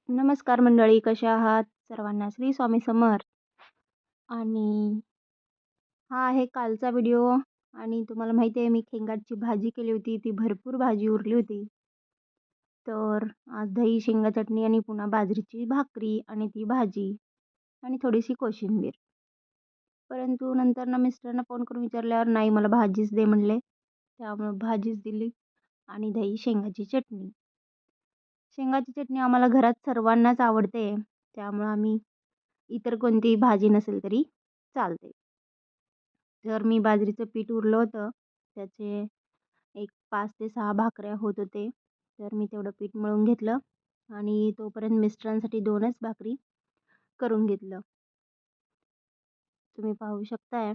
नमस्कार मंडळी, कशा आहात? सर्वांना श्री स्वामी समर्थ. आणि हा आहे कालचा व्हिडिओ. आणि तुम्हाला माहिती आहे मी शेंगाची भाजी केली होती. ती भरपूर भाजी उरली होती. तर आज दही, शेंगा चटणी आणि पुन्हा बाजरीची भाकरी आणि ती भाजी आणि थोडीशी कोशिंबीर. परंतु नंतर ना मिस्टरांना फोन करून विचारल्यावर नाही मला भाजीच दे म्हणले. त्यामुळं भाजीच दिली आणि दही, शेंगाची चटणी. शेंगाची चटणी आम्हाला घरात सर्वांनाच आवडते. त्यामुळं आम्ही इतर कोणतीही भाजी नसेल तरी चालते. तर मी बाजरीचं पीठ उरलं होतं. त्याचे एक 5 ते 6 भाकऱ्या होत होते. तर मी तेवढं पीठ मळून घेतलं आणि तोपर्यंत मिस्टरांसाठी 2च भाकरी करून घेतलं. तुम्ही पाहू शकताय.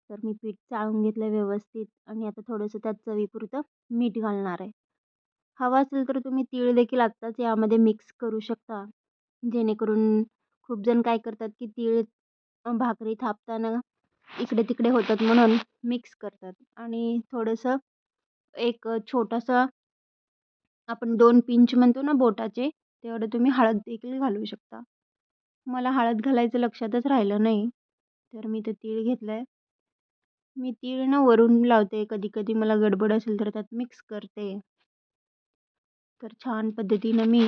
तर मी पीठ चाळून घेतलं व्यवस्थित आणि आता थोडंसं त्यात चवीपुरतं मीठ घालणार आहे. हवं असेल तर तुम्ही तीळ देखील आत्ताच यामध्ये मिक्स करू शकता. जेणेकरून खूप जण काय करतात, की तीळ भाकरी थापताना इकडे-तिकडे होतात म्हणून मिक्स करतात. आणि थोडंसं एक छोटासा आपण 2 पिंच म्हणतो ना बोटाचे, तेवढं तुम्ही हळद देखील घालू शकता. मला हळद घालायचं लक्षातच राहिलं नाही. तर मी ते तीळ घेतलंय. मी तीळ ना वरून लावते. कधी-कधी मला गडबड असेल तर त्यात मिक्स करते. तर छान पद्धतीनं मी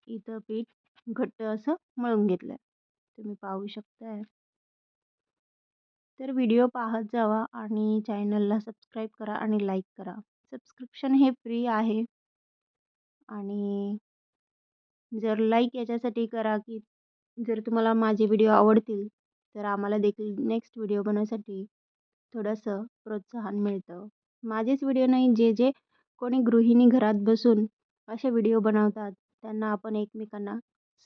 इथं पीठ घट्ट असं मळून घेतलंय. तुम्ही पाहू शकताय. तर व्हिडिओ पाहत जावा आणि चॅनलला सबस्क्राईब करा आणि लाईक करा. सबस्क्रिप्शन हे फ्री आहे. आणि जर लाईक याच्यासाठी करा, की जर तुम्हाला माझे व्हिडिओ आवडतील, तर आम्हाला देखील नेक्स्ट व्हिडिओ बनवण्यासाठी थोडंसं प्रोत्साहन मिळतं. माझेच व्हिडिओ नाही, जे कोणी गृहिणी घरात बसून असे व्हिडिओ बनवतात, त्यांना आपण एकमेकांना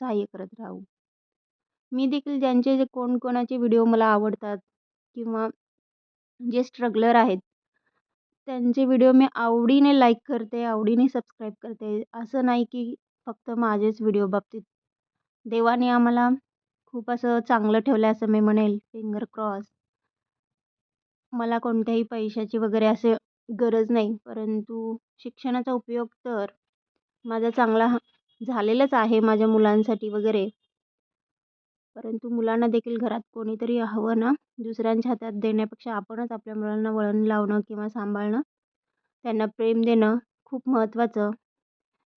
सहाय्य करत राहू. मी देखील ज्यांचे जे कोणाचे व्हिडिओ मला आवडतात किंवा जे स्ट्रगलर आहेत, त्यांचे व्हिडिओ मी आवडीने लाईक करते, आवडीने सबस्क्राईब करते. असं नाही की फक्त माझेच व्हिडिओ बाबतीत. देवाने आम्हाला खूप असं चांगलं ठेवलं असं मी म्हणेल. Finger cross. मला कोणत्याही पैशाची वगैरे असे गरज नाही. परंतु शिक्षणाचा उपयोग तर माझा चांगला झालेलाच आहे माझ्या मुलांसाठी वगैरे. परंतु मुलांना देखील घरात कोणीतरी हवं ना, दुसऱ्यांच्या हातात देण्यापेक्षा आपणच आपल्या मुलांना वळण लावणं किंवा सांभाळणं, त्यांना प्रेम देणं खूप महत्त्वाचं.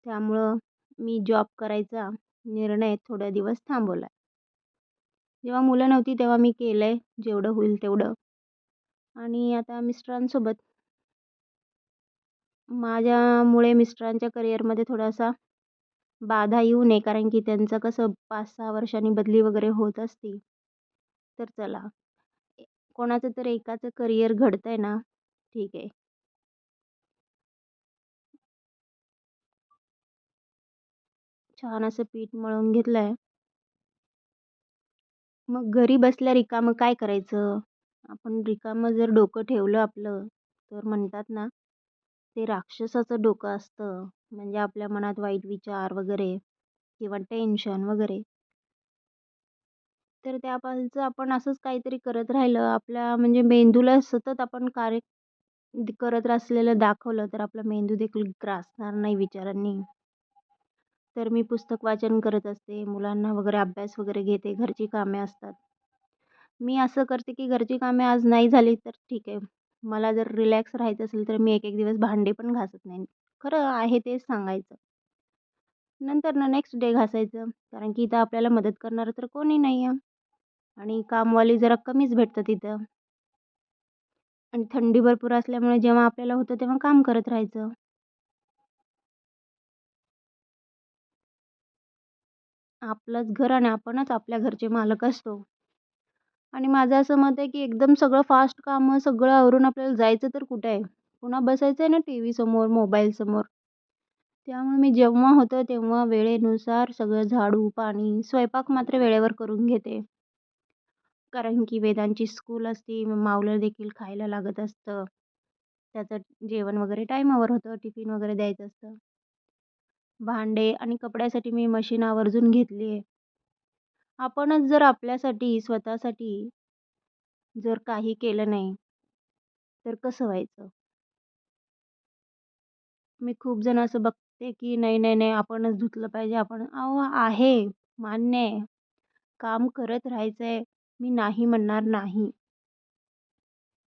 त्यामुळं मी जॉब करायचा निर्णय थोडे दिवस थांबवला. जेव्हा मुलं नव्हती तेव्हा मी केलंय जेवढं होईल तेवढं. आणि आता मिस्टरांसोबत माझ्यामुळे मिस्टरांच्या करिअरमध्ये थोडासा बाधा येऊ नये, कारण की त्यांचं कसं 5-6 वर्षांनी बदली वगैरे होत असती. तर चला, कोणाचं तर एकाचं करिअर घडतंय ना, ठीक आहे. छान असं पीठ मळून घेतलंय. मग घरी बसल्या रिकामं काय करायचं? आपण रिकामं जर डोकं ठेवलं आपलं, तर म्हणतात ना, ते राक्षसाचं डोकं असतं. म्हणजे आपल्या मनात वाईट विचार वगैरे किंवा टेन्शन वगैरे. तर त्यापासून आपण असंच काहीतरी करत राहिलं, आपल्या म्हणजे मेंदूला सतत आपण कार्य करत असलेलं दाखवलं, तर आपला मेंदू देखील ग्रासणार नाही विचारांनी. तर मी पुस्तक वाचन करत असते, मुलांना वगैरे अभ्यास वगैरे घेते, घरची कामे असतात. मी असं करते, की घरची कामे आज नाही झाली तर ठीक आहे. मला जर रिलॅक्स राहायचं असेल, तर मी एक-एक दिवस भांडे पण घासत नाही. खरं आहे तेच सांगायचं. नंतर ना नेक्स्ट डे घासायचं. कारण की इथं आपल्याला मदत करणारं तर कोणी नाही आहे. आणि कामवाली जरा कमीच भेटतात इथं. आणि थंडी भरपूर असल्यामुळे जेव्हा आपल्याला होतं तेव्हा काम करत राहायचं. आपलंच घर आणि आपणच आपल्या घरचे मालक असतो. आणि माझं असं मत आहे, की एकदम सगळं फास्ट कामं सगळं आवरून आपल्याला जायचं तर कुठे आहे? पुन्हा बसायचं आहे ना टीव्ही समोर, मोबाईलसमोर. त्यामुळे मी जेव्हा होतं तेव्हा वेळेनुसार सगळं झाडू, पाणी, स्वयंपाक मात्र वेळेवर करून घेते. कारण की वेदांची स्कूल असते, माऊला देखील खायला लागत असतं. त्याचं जेवण वगैरे टाईमावर होतं, टिफिन वगैरे द्यायचं असतं. भांडे आणि कपड्यासाठी मी मशीन आवर्जून घेतली आहे. आपणच जर आपल्यासाठी, स्वतःसाठी जर काही केलं नाही, तर कसं व्हायचं? मी खूप जण असं बघते, की नाही, नाही, नाही आपणच धुतलं पाहिजे आपण. अहो आहे, मान्य आहे. काम करत राहायचंय. मी नाही म्हणणार नाही.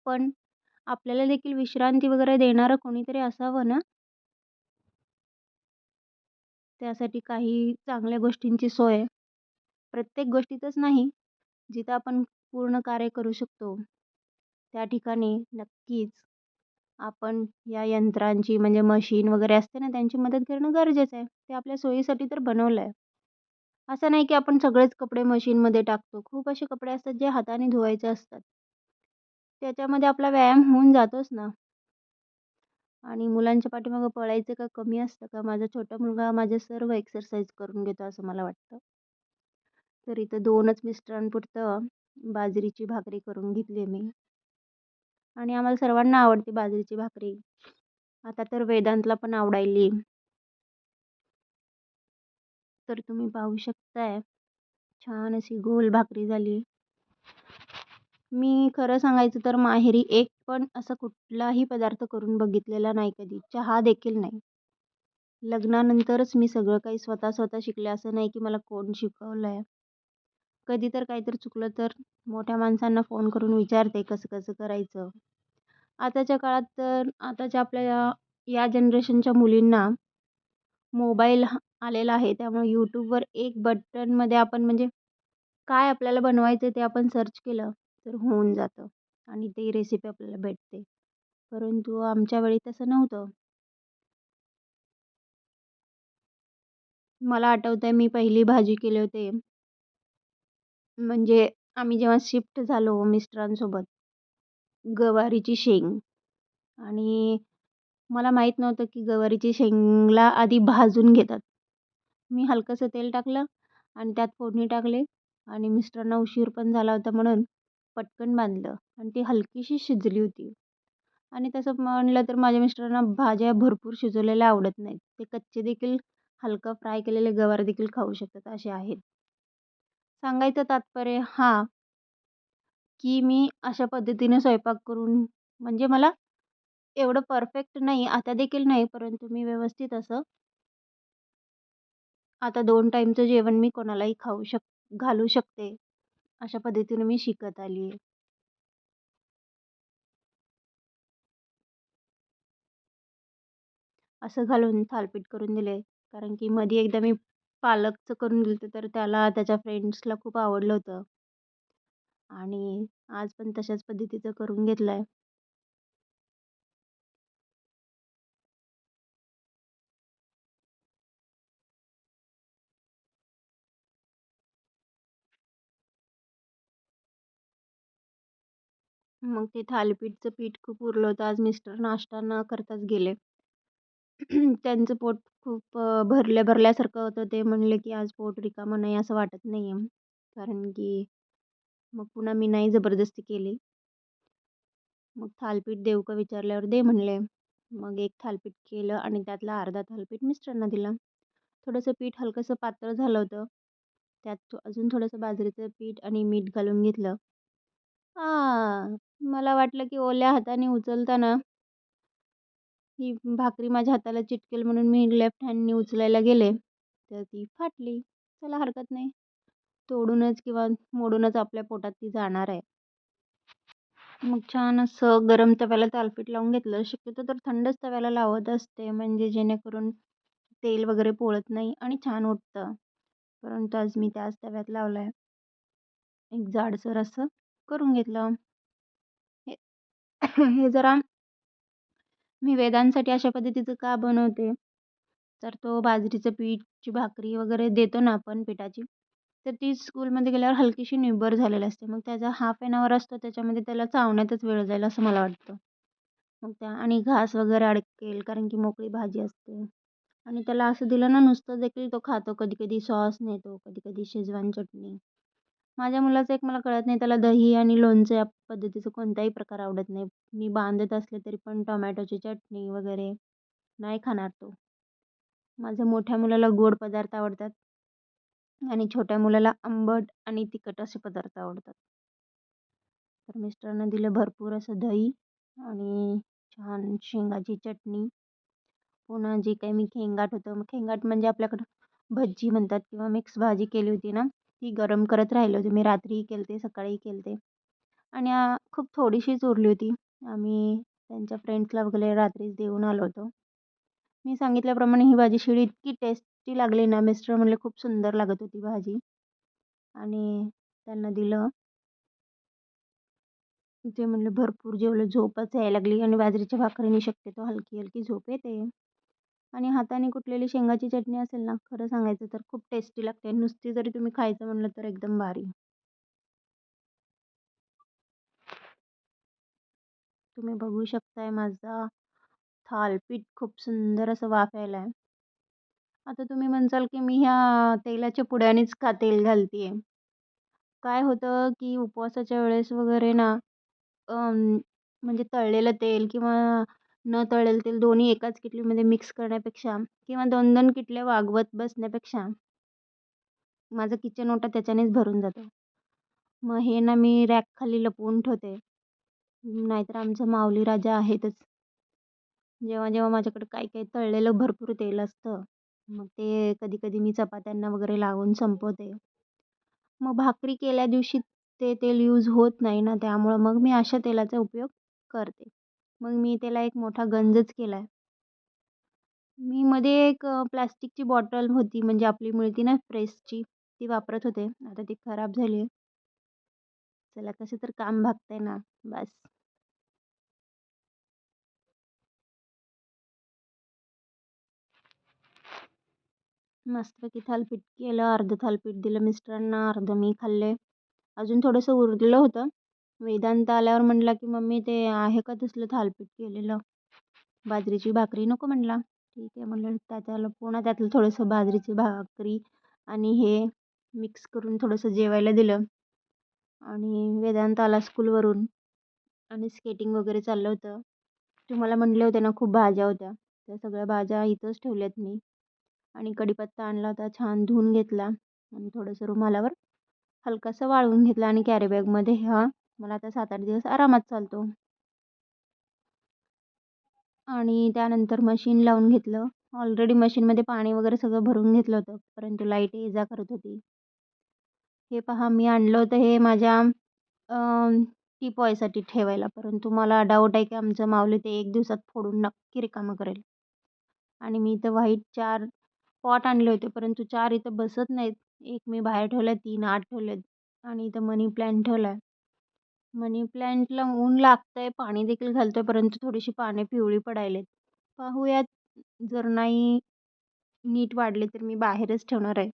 पण आपल्याला देखील विश्रांती वगैरे देणारं कोणीतरी असावं ना. त्यासाठी काही चांगल्या गोष्टींची सोय प्रत्येक गोष्टीतच नाही, जिथं आपण पूर्ण कार्य करू शकतो, त्या ठिकाणी नक्कीच आपण या यंत्रांची म्हणजे मशीन वगैरे असते ना, त्यांची मदत घेणं गरजेचं आहे. ते आपल्या सोयीसाठी तर बनवलं आहे. असं नाही की आपण सगळेच कपडे मशीनमध्ये टाकतो. खूप असे कपडे असतात जे हाताने धुवायचे असतात. त्याच्यामध्ये आपला व्यायाम होऊन जातोच ना. आणि मुलांच्या पाठीमागे पळायचं का कमी असतं का? माझा छोटा मुलगा माझ्या सर्व एक्सरसाइज करून घेतो असं मला वाटतं. तर इथं 2च मिस्टरांपुरतं बाजरीची भाकरी करून घेतली मी आणि आम्हाला सर्वांना आवडते बाजरीची भाकरी. आता तर वेदांतला पण आवडायली. तर तुम्ही पाहू शकताय, छान अशी गोल भाकरी झाली. मी खरं सांगायचं तर माहेरी एक पण असा कुठलाही पदार्थ करून बघितलेला नाही कधी. चहा देखील नाही. लग्नानंतरच मी सगळं काही स्वतः स्वतः शिकले. असं नाही की मला कोण शिकवलंय. कधी तर काहीतरी चुकलं तर मोठ्या माणसांना फोन करून विचारते कसं कसं करायचं. आताच्या काळात तर आताच्या आपल्या या जनरेशनच्या मुलींना मोबाईल आलेला आहे. त्यामुळे YouTubeवर एक बटनमध्ये आपण म्हणजे काय आपल्याला बनवायचं ते आपण सर्च केलं तर होऊन जातं आणि ती रेसिपी आपल्याला भेटते. परंतु आमच्या वेळी तसं नव्हतं. मला आठवतंय मी पहिली भाजी केले होते. म्हणजे आम्ही जेव्हा शिफ्ट झालो मिस्टरांसोबत, गवारीची शेंग आणि मला माहीत नव्हतं की गवारीची शेंगला आधी भाजून घेतात. मी हलकंसं तेल टाकलं आणि त्यात फोडणी टाकली आणि मिस्टरांना उशीर पण झाला होता म्हणून पटकन बांधलं आणि ती हलकीशी शिजली होती. आणि तसं म्हणलं तर माझ्या मिस्टरांना भाज्या भरपूर शिजवलेल्या आवडत नाहीत. ते कच्चे देखील हलका फ्राय केलेले गवार देखील खाऊ शकतात असे आहेत. सांगायचं तात्पर्य हां, की मी अशा पद्धतीने स्वयंपाक करून म्हणजे मला एवढं परफेक्ट नाही, आता देखील नाही, परंतु मी व्यवस्थित असं आता 2 टाईमचं जेवण मी कोणालाही घालू शकते. अशा पद्धतीने मी शिकत आली आहे. असं घालून थालीपीठ करून दिले. कारण की मध्ये एकदा मी पालकचं करून दिलं होतं, तर त्याला त्याच्या फ्रेंड्सला खूप आवडलं होतं आणि आज पण तशाच पद्धतीचं करून घेतलंय. मग ते थालीपीठचं पीठ खूप उरलं होतं. आज मिस्टर नाश्ता न करताच गेले. त्यांचं पोट खूप भरल्यासारखं होतं. ते म्हणले, की "आज पोट रिकामं नाही असं वाटत नाही आहे." कारण की मग पुन्हा मी नाही जबरदस्ती केली. मग थालीपीठ देऊ का विचारल्यावर दे म्हणले. मग एक थालीपीठ केलं आणि त्यातला अर्धा थालीपीठ मिस्टरांना दिला. थोडंसं पीठ हलकंसं पातळ झालं होतं. त्यात अजून थोडंसं बाजरीचं पीठ आणि मीठ घालून घेतलं. मला वाटलं, की ओल्या हाताने उचलताना ही भाकरी माझ्या हाताला चिटकेल म्हणून मी लेफ्ट हँडनी उचलायला गेले, तर ती फाटली. चला हरकत नाही. तोडूनच किंवा मोडूनच आपल्या पोटात ती जाणार आहे. मग छान असं गरम तव्याला थालीपीठ लावून घेतलं. शक्यतो तर थंडच तव्याला लावत असते, म्हणजे जेणेकरून तेल वगैरे पोळत नाही आणि छान उठतं. परंतु आज मी त्याच तव्यात लावलं एक जाडसर असं करून घेतलं. हे हे जरा मी वेदांसाठी अशा पद्धतीचं का बनवते, तर तो बाजरीचं पीठची भाकरी वगैरे देतो ना आपण पिठाची, तर ती स्कूलमध्ये गेल्यावर हलकीशी निब्बर झालेली असते. मग त्याचा हाल्फ एन अवर असतो त्याच्यामध्ये त्याला चावण्यातच वेळ जाईल असं मला वाटतं. मग त्या आणि घास वगैरे अडकेल कारण की मोकळी भाजी असते आणि त्याला असं दिलं ना नुसतं देखील तो खातो. कधी-कधी सॉस नेतो, कधी-कधी शेजवान चटणी. माझ्या मुलाचं एक मला कळत नाही त्याला दही आणि लोणचं या पद्धतीचा कोणताही प्रकार आवडत नाही. मी बांधत असले तरी पण टोमॅटोची चटणी वगैरे नाही खाणार तो. माझ्या मोठ्या मुलाला गोड पदार्थ आवडतात आणि छोट्या मुलाला आंबट आणि तिखट असे पदार्थ आवडतात. तर मिस्टरांना दिलं भरपूर असं दही आणि छान शेंगाची चटणी, पुन्हा जे काही मी खेंगाट होतं, मग खेंगाट म्हणजे आपल्याकडं भज्जी म्हणतात किंवा मिक्स भाजी केली होती ना, ती गरम करत राहिले होते. मी रात्रीही केलते, सकाळीही केलते आणि खूप थोडीशीच उरली होती. आम्ही त्यांच्या फ्रेंड्सला वगैरे रात्रीच देऊन आलो होतो. मी सांगितल्याप्रमाणे ही भाजी शिळी इतकी टेस्टी लागली ना, मिस्टर म्हणले खूप सुंदर लागत होती भाजी आणि त्यांना दिलं. ते म्हणले भरपूर जेवलं, झोपच यायला लागली आणि बाजरीच्या भाकरीने शक्यतो हलकी-हलकी झोप येते. आणि हाताने कुटलेली शेंगाची चटणी असेल ना, खरं सांगायचं तर खूप टेस्टी लागते. नुसती जरी तुम्ही खायचं म्हणलं तर एकदम भारी. तुम्ही बघू शकताय माझा थालीपीठ खूप सुंदर असं वाफ यायलाय. आता तुम्ही म्हणसाल, की मी ह्या तेलाच्या पुड्यानेच का तेल घालतीये? काय होतं, की उपवासाच्या वेळेस वगैरे ना म्हणजे तळलेलं तेल किंवा न तळलेलं तेल दोन्ही एकाच किटलीमध्ये मिक्स करण्यापेक्षा किंवा 2-2 किटल्या वागवत बसण्यापेक्षा माझं किचन ओटा त्याच्यानेच भरून जातं. मग हे ना मी रॅकखाली लपवून ठेवते. नाहीतर आमचा माऊली राजा आहेतच. जेव्हा-जेव्हा माझ्याकडे काही-काही तळलेलं भरपूर तेल असतं, मग ते कधी-कधी मी चपात्यांना वगैरे लावून संपवते. मग भाकरी केल्या दिवशी ते तेल यूज होत नाही ना, त्यामुळं मग मी अशा तेलाचा उपयोग करते. मग मी त्याला एक मोठा गंजच केलाय. मी मध्ये एक प्लास्टिकची बॉटल होती म्हणजे आपली मिळती ना प्रेसची, ती वापरत होते. आता ती खराब झाली आहे. चला कसं तर काम भागतंय ना, बस. मस्तपैकी थालीपीठ केलं, अर्धं थालीपीठ दिलं मिस्टरांना, अर्धं मी खाल्ले. अजून थोडंसं उरलेलं होतं. वेदांत आल्यावर म्हटला, की "मम्मी ते आहे का तसलं थालीपीठ केलेलं? बाजरीची भाकरी नको?" म्हटला. ठीक आहे म्हटलं. त्याच्याला पुन्हा त्यातलं थोडंसं बाजरीची भाकरी आणि हे मिक्स करून थोडंसं जेवायला दिलं आणि वेदांत आला स्कूलवरून आणि स्केटिंग वगैरे चाललं होतं. तुम्हाला म्हटले होते ना, खूप भाज्या होत्या. त्या सगळ्या भाज्या इथंच ठेवल्यात मी आणि कढीपत्ता आणला होता, छान धुवून घेतला आणि थोडंसं रुमालावर हलकासा वाळवून घेतला आणि कॅरी बॅगमध्ये हा मला आता 7-8 दिवस आरामात चालतो. आणि त्यानंतर मशीन लावून घेतलं. ऑलरेडी मशीनमध्ये पाणी वगैरे सगळं भरून घेतलं होतं, परंतु लाईट ये-जा करत होती. हे पहा मी आणलं होतं हे माझ्या अ, टीपॉयसाठी ठेवायला, परंतु मला डाऊट आहे की आमचं माऊली ते 1 दिवसात फोडून नक्की रिकामं करेल. आणि मी इथं व्हाईट 4 पॉट आणले होते, परंतु 4 इथं बसत नाहीत. एक मी बाहेर ठेवला, 3 आत ठेवलेत आणि इथं मनी प्लॅन्ट ठेवला मनी प्लॅन्टला ऊन लागतंय, पाणी देखील घालतोय, परंतु थोडीशी पाने पिवळी पडायलेत. पाहूयात जर नाही नीट वाढले तर मी बाहेरच ठेवणार आहे.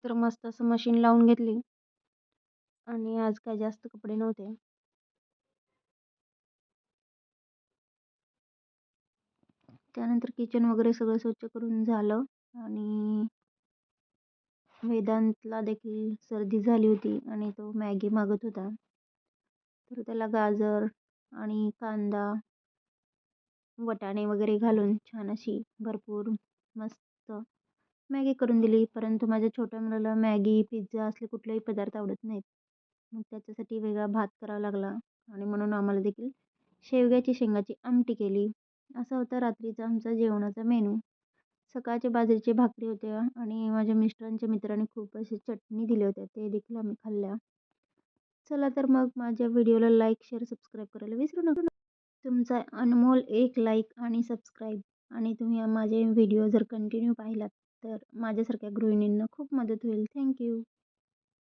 तर मस्त असं मशीन लावून घेतली आणि आज काय जास्त कपडे नव्हते. त्यानंतर किचन वगैरे सगळं स्वच्छ करून झालं आणि वेदांतला देखील सर्दी झाली होती आणि तो मॅगी मागत होता. तर त्याला गाजर आणि कांदा, वाटाणे वगैरे घालून छान अशी भरपूर मस्त मॅगी करून दिली. परंतु माझ्या छोट्या मुलाला मॅगी, पिझ्झा असले कुठलेही पदार्थ आवडत नाहीत. मग त्याच्यासाठी वेगळा भात करावा लागला आणि म्हणून आम्हाला देखील शेवग्याची शेंगाची आमटी केली. असा होता रात्रीचा आमचा जेवणाचा मेनू. सकाळच्या बाजरीची भाकरी होत्या आणि माझ्या मिस्टरांच्या मित्राने खूप अशी चटणी दिल्या होत्या. ते देखील आम्ही खाल्ल्या. चला तर मग माझ्या व्हिडिओला लाईक, शेअर, सबस्क्राईब करायला विसरू नका. तुमचा अनमोल एक लाईक आणि सबस्क्राईब आणि तुम्ही माझे व्हिडिओ जर कंटिन्यू पाहिलात तर माझ्यासारख्या गृहिणींना खूप मदत होईल. Thank you.